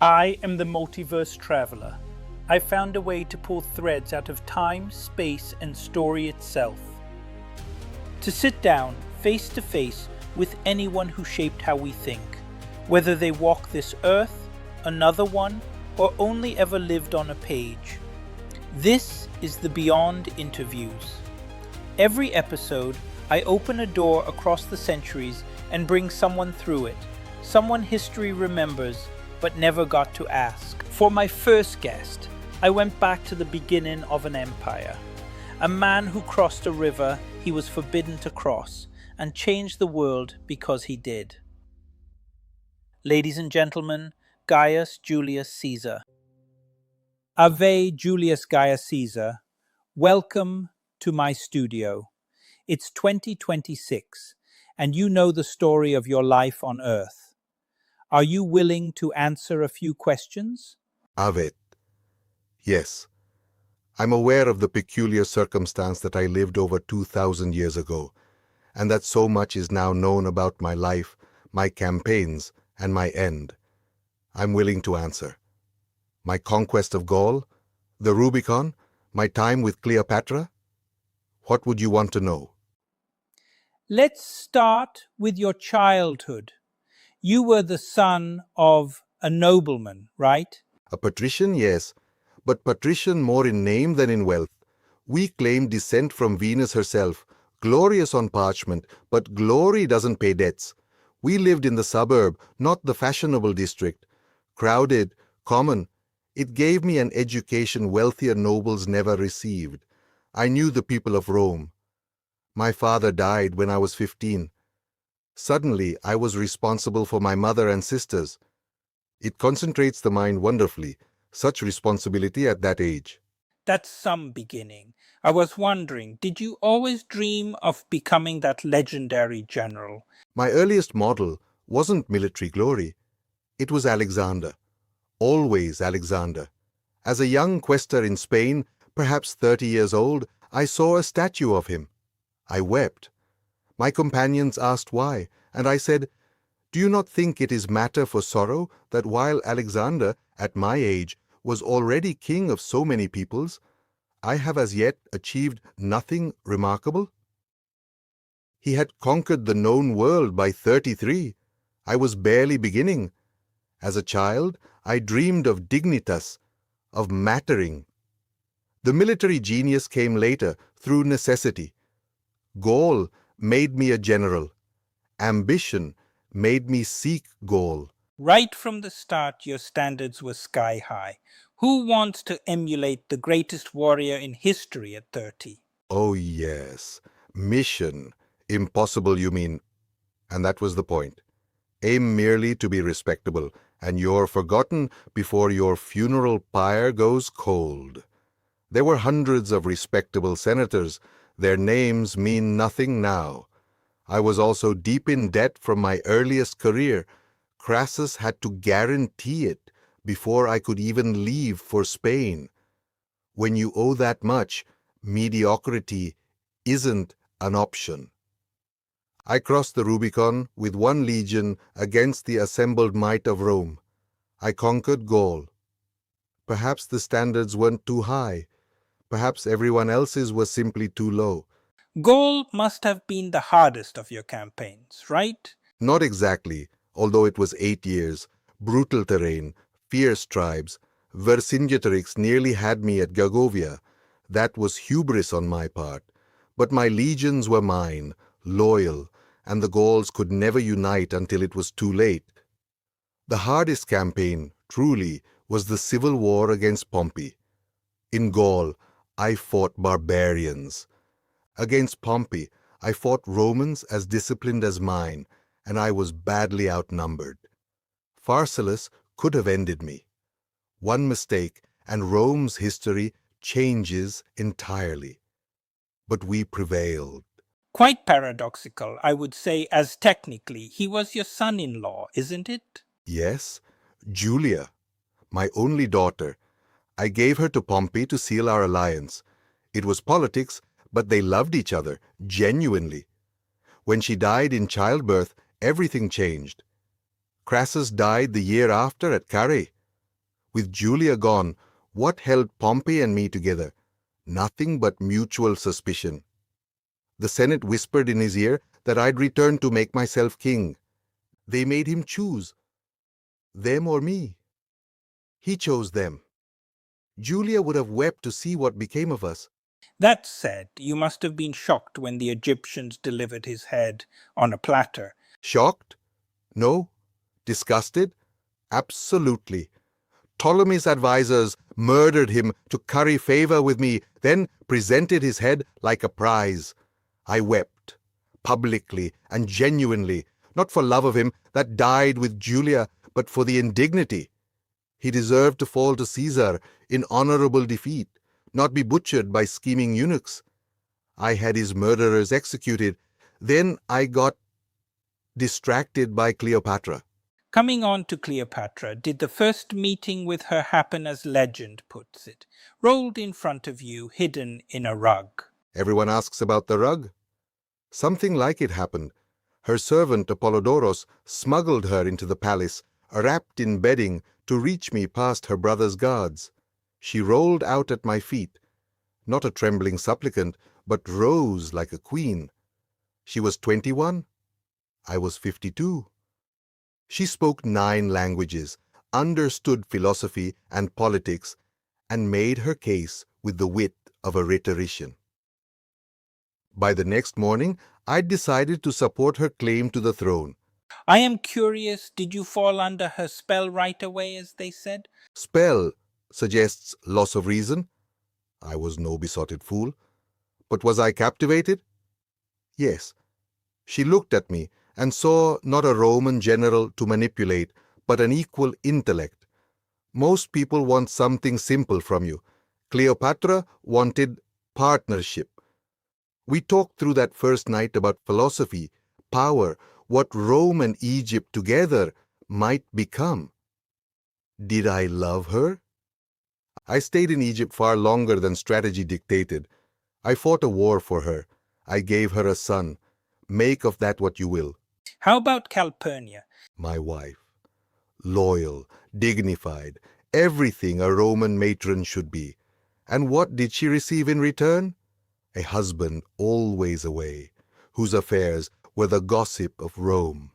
I am the Multiverse Traveller. I found a way to pull threads out of time, space, and story itself. To sit down, face to face, with anyone who shaped how we think, whether they walk this earth, another one, or only ever lived on a page. This is the Beyond Interviews. Every episode, I open a door across the centuries and bring someone through it, someone history remembers but never got to ask. For my first guest, I went back to the beginning of an empire. A man who crossed a river he was forbidden to cross and changed the world because he did. Ladies and gentlemen, Gaius Julius Caesar. Ave Julius Gaius Caesar, welcome to my studio. It's 2026, and you know the story of your life on Earth. Are you willing to answer a few questions? Avet. Yes. I'm aware of the peculiar circumstance that I lived over 2,000 years ago, and that so much is now known about my life, my campaigns, and my end. I'm willing to answer. My conquest of Gaul, the Rubicon, my time with Cleopatra? What would you want to know? Let's start with your childhood. You were the son of a nobleman, right? A patrician, yes, but patrician more in name than in wealth. We claim descent from Venus herself, glorious on parchment, but glory doesn't pay debts. We lived in the suburb, not the fashionable district. Crowded, common. It gave me an education wealthier nobles never received. I knew the people of Rome. My father died when I was 15. Suddenly, I was responsible for my mother and sisters. It concentrates the mind wonderfully, such responsibility at that age. That's some beginning. I was wondering, did you always dream of becoming that legendary general? My earliest model wasn't military glory. It was Alexander. Always Alexander. As a young quester in Spain, perhaps 30 years old, I saw a statue of him. I wept. My companions asked why, and I said, "Do you not think it is matter for sorrow that while Alexander, at my age, was already king of so many peoples, I have as yet achieved nothing remarkable? He had conquered the known world by 33. I was barely beginning. As a child, I dreamed of dignitas, of mattering. The military genius came later, through necessity. Gaul made me a general. Ambition made me seek Gaul." Right from the start, your standards were sky high. Who wants to emulate the greatest warrior in history at 30? Oh yes, mission. Impossible, you mean. And that was the point. Aim merely to be respectable, and you're forgotten before your funeral pyre goes cold. There were hundreds of respectable senators. Their names mean nothing now. I was also deep in debt from my earliest career. Crassus had to guarantee it before I could even leave for Spain. When you owe that much, mediocrity isn't an option. I crossed the Rubicon with 1 legion against the assembled might of Rome. I conquered Gaul. Perhaps the standards weren't too high. Perhaps everyone else's was simply too low. Gaul must have been the hardest of your campaigns, right? Not exactly, although it was 8 years. Brutal terrain, fierce tribes. Vercingetorix nearly had me at Gergovia. That was hubris on my part. But my legions were mine, loyal, and the Gauls could never unite until it was too late. The hardest campaign, truly, was the civil war against Pompey. In Gaul, I fought barbarians. Against Pompey, I fought Romans as disciplined as mine, and I was badly outnumbered. Pharsalus could have ended me. One mistake, and Rome's history changes entirely. But we prevailed. Quite paradoxical, I would say, as technically he was your son-in-law, isn't it? Yes, Julia, my only daughter. I gave her to Pompey to seal our alliance. It was politics, but they loved each other, genuinely. When she died in childbirth, everything changed. Crassus died the year after at Carrhae. With Julia gone, what held Pompey and me together? Nothing but mutual suspicion. The Senate whispered in his ear that I'd return to make myself king. They made him choose, them or me. He chose them. Julia would have wept to see what became of us. That said, you must have been shocked when the Egyptians delivered his head on a platter. Shocked? No. Disgusted? Absolutely. Ptolemy's advisers murdered him to curry favor with me, then presented his head like a prize. I wept, publicly and genuinely, not for love of him that died with Julia, but for the indignity. He deserved to fall to Caesar in honorable defeat, not be butchered by scheming eunuchs. I had his murderers executed. Then I got distracted by Cleopatra. Coming on to Cleopatra, did the first meeting with her happen as legend puts it, rolled in front of you, hidden in a rug? Everyone asks about the rug. Something like it happened. Her servant Apollodoros smuggled her into the palace, wrapped in bedding, to reach me past her brother's guards. She rolled out at my feet, not a trembling supplicant, but rose like a queen. She was 21. I was 52. She spoke 9 languages, understood philosophy and politics, and made her case with the wit of a rhetorician. By the next morning, I decided to support her claim to the throne. I am curious, did you fall under her spell right away, as they said? Spell suggests loss of reason. I was no besotted fool. But was I captivated? Yes. She looked at me and saw not a Roman general to manipulate, but an equal intellect. Most people want something simple from you. Cleopatra wanted partnership. We talked through that first night about philosophy, power, what Rome and Egypt together might become. Did I love her? I stayed in Egypt far longer than strategy dictated. I fought a war for her. I gave her a son. Make of that what you will. How about Calpurnia? My wife. Loyal, dignified, everything a Roman matron should be. And what did she receive in return? A husband always away, whose affairs were the gossip of Rome.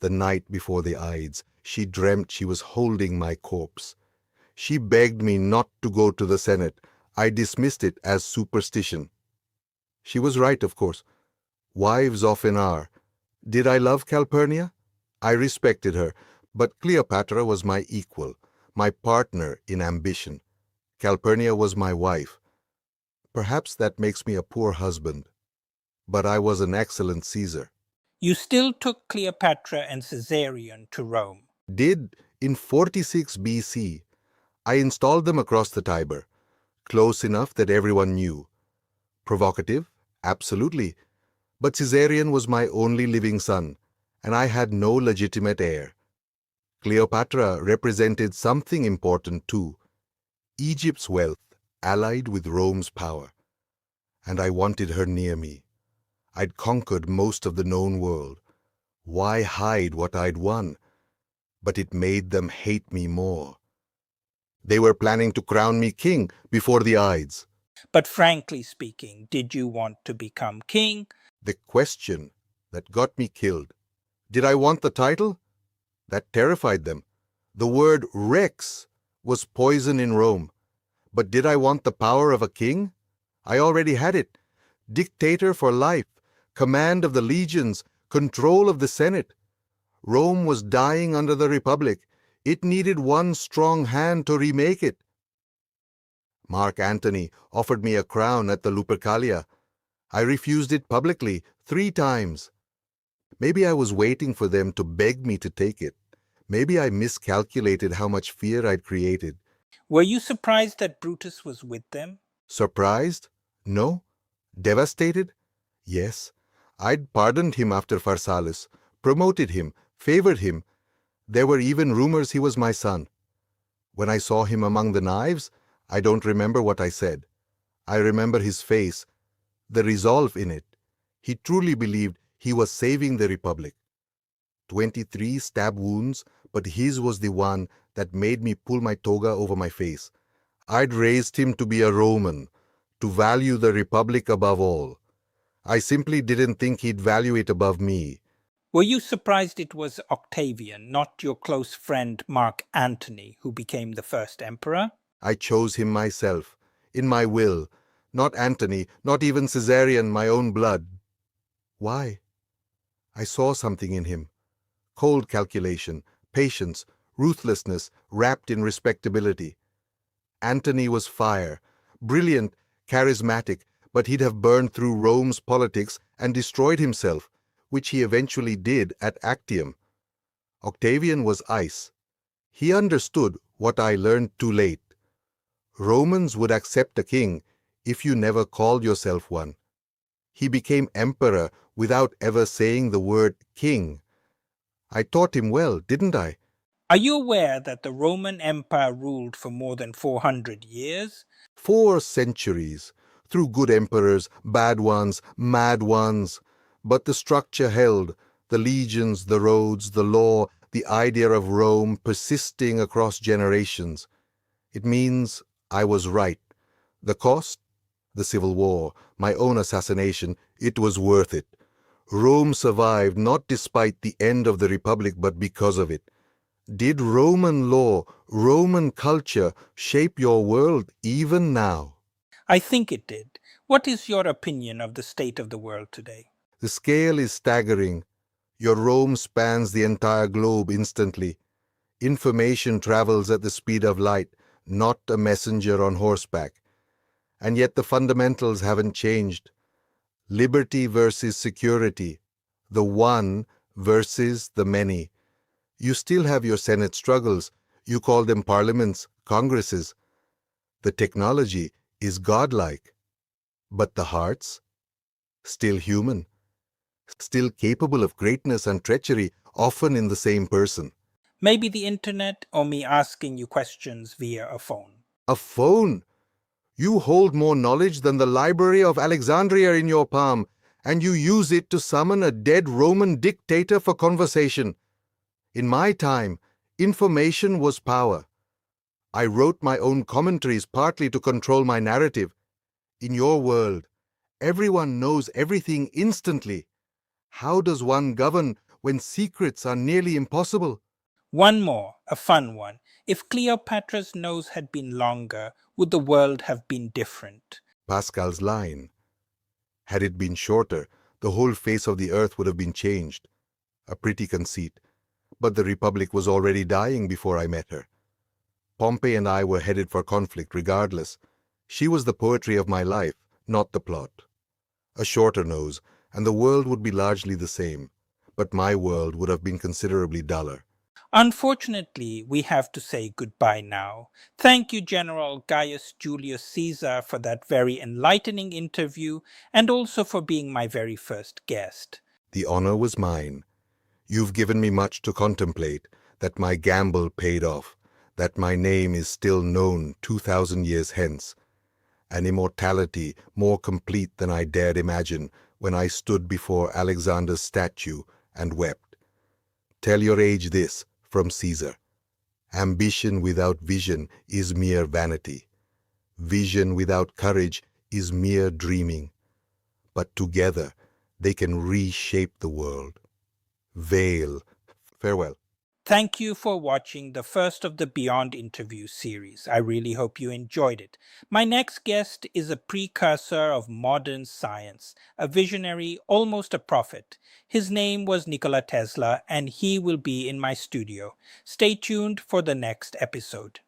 The night before the Ides, she dreamt she was holding my corpse. She begged me not to go to the Senate. I dismissed it as superstition. She was right, of course. Wives often are. Did I love Calpurnia? I respected her, but Cleopatra was my equal, my partner in ambition. Calpurnia was my wife. Perhaps that makes me a poor husband, but I was an excellent Caesar. You still took Cleopatra and Caesarion to Rome. Did in 46 BC. I installed them across the Tiber, close enough that everyone knew. Provocative? Absolutely. But Caesarion was my only living son, and I had no legitimate heir. Cleopatra represented something important too. Egypt's wealth allied with Rome's power. And I wanted her near me. I'd conquered most of the known world. Why hide what I'd won? But it made them hate me more. They were planning to crown me king before the Ides. But frankly speaking, did you want to become king? The question that got me killed. Did I want the title? That terrified them. The word rex was poison in Rome. But did I want the power of a king? I already had it. Dictator for life, command of the legions, control of the Senate. Rome was dying under the Republic. It needed one strong hand to remake it. Mark Antony offered me a crown at the Lupercalia. I refused it publicly 3 times. Maybe I was waiting for them to beg me to take it. Maybe I miscalculated how much fear I'd created. Were you surprised that Brutus was with them? Surprised? No. Devastated? Yes. I'd pardoned him after Pharsalus, promoted him, favored him. There were even rumors he was my son. When I saw him among the knives, I don't remember what I said. I remember his face, the resolve in it. He truly believed he was saving the Republic. 23 stab wounds, but his was the one that made me pull my toga over my face. I'd raised him to be a Roman, to value the Republic above all. I simply didn't think he'd value it above me. Were you surprised it was Octavian, not your close friend Mark Antony, who became the first emperor? I chose him myself, in my will, not Antony, not even Caesarion, my own blood. Why? I saw something in him. Cold calculation, patience, ruthlessness wrapped in respectability. Antony was fire, brilliant, charismatic, but he'd have burned through Rome's politics and destroyed himself, which he eventually did at Actium. Octavian was ice. He understood what I learned too late. Romans would accept a king if you never called yourself one. He became emperor without ever saying the word king. I taught him well, didn't I? Are you aware that the Roman Empire ruled for more than 400 years? 4 centuries, through good emperors, bad ones, mad ones. But the structure held, the legions, the roads, the law, the idea of Rome persisting across generations. It means I was right. The cost? The civil war, my own assassination, it was worth it. Rome survived not despite the end of the Republic, but because of it. Did Roman law, Roman culture shape your world even now? I think it did. What is your opinion of the state of the world today? The scale is staggering. Your Rome spans the entire globe instantly. Information travels at the speed of light, not a messenger on horseback. And yet the fundamentals haven't changed. Liberty versus security. The one versus the many. You still have your Senate struggles. You call them parliaments, congresses. The technology is godlike. But the hearts? Still human. Still capable of greatness and treachery, often in the same person. Maybe the internet or me asking you questions via a phone. A phone? You hold more knowledge than the Library of Alexandria in your palm, and you use it to summon a dead Roman dictator for conversation. In my time, information was power. I wrote my own commentaries partly to control my narrative. In your world, everyone knows everything instantly. How does one govern when secrets are nearly impossible? One more, a fun one. If Cleopatra's nose had been longer, would the world have been different? Pascal's line. Had it been shorter, the whole face of the earth would have been changed. A pretty conceit. But the Republic was already dying before I met her. Pompey and I were headed for conflict regardless. She was the poetry of my life, not the plot. A shorter nose, and the world would be largely the same. But my world would have been considerably duller. Unfortunately, we have to say goodbye now. Thank you, General Gaius Julius Caesar, for that very enlightening interview and also for being my very first guest. The honor was mine. You've given me much to contemplate, that my gamble paid off, that my name is still known 2,000 years hence. An immortality more complete than I dared imagine when I stood before Alexander's statue and wept. Tell your age this from Caesar. Ambition without vision is mere vanity. Vision without courage is mere dreaming. But together they can reshape the world. Veil. Farewell. Thank you for watching the first of the Beyond interview series. I really hope you enjoyed it. My next guest is a precursor of modern science, a visionary, almost a prophet. His name was Nikola Tesla, and he will be in my studio. Stay tuned for the next episode.